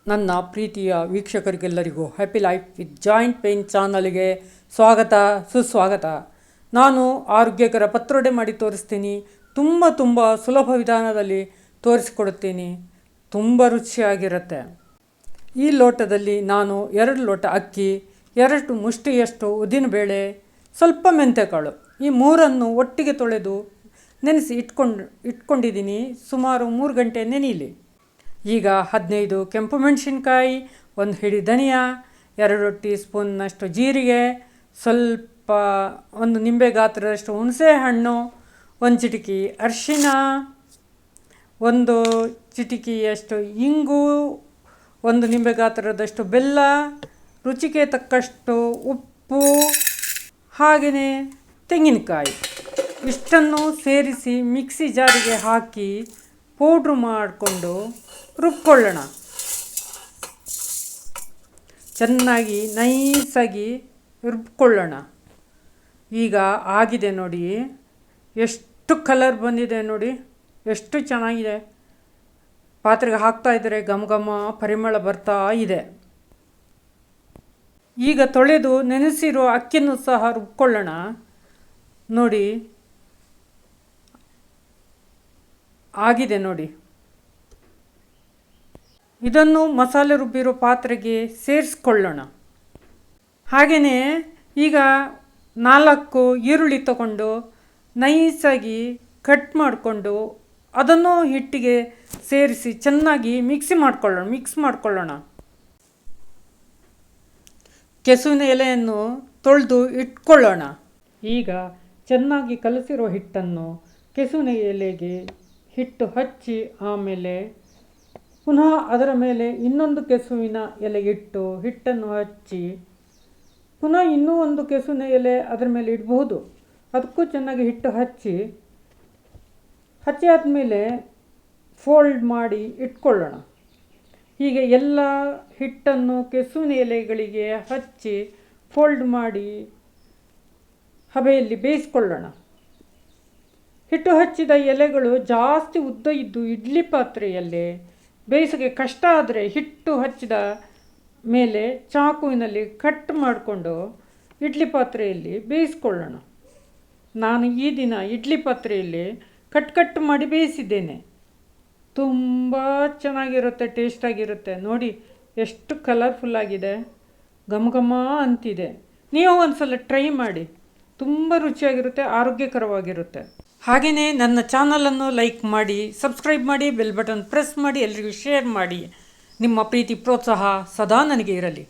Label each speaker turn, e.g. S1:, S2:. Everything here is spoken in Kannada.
S1: ನನ್ನ ಪ್ರೀತಿಯ ವೀಕ್ಷಕರಿಗೆಲ್ಲರಿಗೂ happy life with joint pain ಚಾನಲ್ಗೆ ಸ್ವಾಗತ ಸುಸ್ವಾಗತ. ನಾನು ಆರೋಗ್ಯಕರ ಪತ್ರೊಡೆ ಮಾಡಿ ತೋರಿಸ್ತೀನಿ. ತುಂಬ ಸುಲಭ ವಿಧಾನದಲ್ಲಿ ತೋರಿಸಿಕೊಡುತ್ತೀನಿ. ತುಂಬ ರುಚಿಯಾಗಿರುತ್ತೆ. ಈ ಲೋಟದಲ್ಲಿ ನಾನು 2 ಲೋಟ ಅಕ್ಕಿ, 2 ಮುಷ್ಟಿಯಷ್ಟು ಉದ್ದಿನಬೇಳೆ, ಸ್ವಲ್ಪ ಮೆಂತ್ಯಕಾಳು, ಈ ಮೂರನ್ನು ಒಟ್ಟಿಗೆ ತೊಳೆದು ನೆನೆಸಿ ಇಟ್ಕೊಂಡಿದ್ದೀನಿ. ಸುಮಾರು 3 ಗಂಟೆ ನೆನೆಯಲಿ. ಈಗ 15 ಕೆಂಪು ಮೆಣಸಿನ್ಕಾಯಿ, 1 ಹಿಡಿ ಧನಿಯಾ, 2 ಟೀ ಸ್ಪೂನ್ನಷ್ಟು ಜೀರಿಗೆ, ಸ್ವಲ್ಪ 1 ನಿಂಬೆ ಗಾತ್ರದಷ್ಟು ಹುಣಸೆ ಹಣ್ಣು, 1 ಚಿಟಿಕೆ ಅರಿಶಿನ, 1 ಚಿಟಿಕೆಯಷ್ಟು ಇಂಗು, 1 ನಿಂಬೆ ಗಾತ್ರದಷ್ಟು ಬೆಲ್ಲ, ರುಚಿಗೆ ತಕ್ಕಷ್ಟು ಉಪ್ಪು, ಹಾಗೆಯೇ ತೆಂಗಿನಕಾಯಿ. ಇಷ್ಟನ್ನು ಸೇರಿಸಿ ಮಿಕ್ಸಿ ಜಾರಿಗೆ ಹಾಕಿ ಪೌಡ್ರು ಮಾಡಿಕೊಂಡು ರುಬ್ಕೊಳ್ಳೋಣ. ಚೆನ್ನಾಗಿ ನೈಸಾಗಿ ರುಬ್ಕೊಳ್ಳೋಣ. ಈಗ ಆಗಿದೆ ನೋಡಿ, ಎಷ್ಟು ಕಲರ್ ಬಂದಿದೆ ನೋಡಿ, ಎಷ್ಟು ಚೆನ್ನಾಗಿದೆ. ಪಾತ್ರೆಗೆ ಹಾಕ್ತಾ ಇದ್ದರೆ ಘಮ ಪರಿಮಳ ಬರ್ತಾ ಇದೆ. ಈಗ ತೊಳೆದು ನೆನೆಸಿರೋ ಅಕ್ಕಿನೂ ಸಹ ರುಬ್ಕೊಳ್ಳೋಣ. ನೋಡಿ ಆಗಿದೆ ನೋಡಿ. ಇದನ್ನು ಮಸಾಲೆ ರುಬ್ಬಿರೋ ಪಾತ್ರೆಗೆ ಸೇರಿಸ್ಕೊಳ್ಳೋಣ. ಹಾಗೆಯೇ ಈಗ 4 ಈರುಳ್ಳಿ ತಗೊಂಡು ನೈಸಾಗಿ ಕಟ್ ಮಾಡಿಕೊಂಡು ಅದನ್ನು ಹಿಟ್ಟಿಗೆ ಸೇರಿಸಿ ಚೆನ್ನಾಗಿ ಮಿಕ್ಸ್ ಮಾಡ್ಕೊಳ್ಳೋಣ. ಕೆಸುವಿನ ಎಲೆಯನ್ನು ತೊಳೆದು ಇಟ್ಕೊಳ್ಳೋಣ. ಈಗ ಚೆನ್ನಾಗಿ ಕಲಸಿರೋ ಹಿಟ್ಟನ್ನು ಕೆಸುವಿನ ಎಲೆಗೆ ಹಿಟ್ಟು ಹಚ್ಚಿ, ಆಮೇಲೆ ಪುನಃ ಅದರ ಮೇಲೆ ಇನ್ನೊಂದು ಕೆಸುವಿನ ಎಲೆ ಇಟ್ಟು ಹಿಟ್ಟನ್ನು ಹಚ್ಚಿ, ಪುನಃ ಇನ್ನೂ 1 ಕೆಸುವಿನ ಎಲೆ ಅದರ ಮೇಲೆ ಇಡಬಹುದು. ಅದಕ್ಕೂ ಚೆನ್ನಾಗಿ ಹಿಟ್ಟು ಹಚ್ಚಿ ಆದಮೇಲೆ ಫೋಲ್ಡ್ ಮಾಡಿ ಇಟ್ಕೊಳ್ಳೋಣ. ಹೀಗೆ ಎಲ್ಲ ಹಿಟ್ಟನ್ನು ಕೆಸುವಿನ ಎಲೆಗಳಿಗೆ ಹಚ್ಚಿ ಫೋಲ್ಡ್ ಮಾಡಿ ಹಬೆಯಲ್ಲಿ ಬೇಯಿಸ್ಕೊಳ್ಳೋಣ. ಹಿಟ್ಟು ಹಚ್ಚಿದ ಎಲೆಗಳು ಜಾಸ್ತಿ ಉದ್ದ ಇದ್ದು ಇಡ್ಲಿ ಪಾತ್ರೆಯಲ್ಲಿ ಬೇಯಿಸೋಕ್ಕೆ ಕಷ್ಟ ಆದರೆ ಹಿಟ್ಟು ಹಚ್ಚಿದ ಮೇಲೆ ಚಾಕುವಿನಲ್ಲಿ ಕಟ್ ಮಾಡಿಕೊಂಡು ಇಡ್ಲಿ ಪಾತ್ರೆಯಲ್ಲಿ ಬೇಯಿಸ್ಕೊಳ್ಳೋಣ. ನಾನು ಈ ದಿನ ಇಡ್ಲಿ ಪಾತ್ರೆಯಲ್ಲಿ ಕಟ್ ಮಾಡಿ ಬೇಯಿಸಿದ್ದೇನೆ. ತುಂಬ ಚೆನ್ನಾಗಿರುತ್ತೆ, ಟೇಸ್ಟಾಗಿರುತ್ತೆ. ನೋಡಿ ಎಷ್ಟು ಕಲರ್ಫುಲ್ಲಾಗಿದೆ, ಘಮ ಅಂತಿದೆ. ನೀವು ಒಂದ್ಸಲ ಟ್ರೈ ಮಾಡಿ, ತುಂಬ ರುಚಿಯಾಗಿರುತ್ತೆ, ಆರೋಗ್ಯಕರವಾಗಿರುತ್ತೆ. ಹಾಗೆಯೇ ನನ್ನ ಚಾನಲನ್ನು ಲೈಕ್ ಮಾಡಿ, ಸಬ್ಸ್ಕ್ರೈಬ್ ಮಾಡಿ, ಬೆಲ್ ಬಟನ್ ಪ್ರೆಸ್ ಮಾಡಿ, ಎಲ್ರಿಗೂ ಶೇರ್ ಮಾಡಿ. ನಿಮ್ಮ ಪ್ರೀತಿ ಪ್ರೋತ್ಸಾಹ ಸದಾ ನನಗೆ ಇರಲಿ.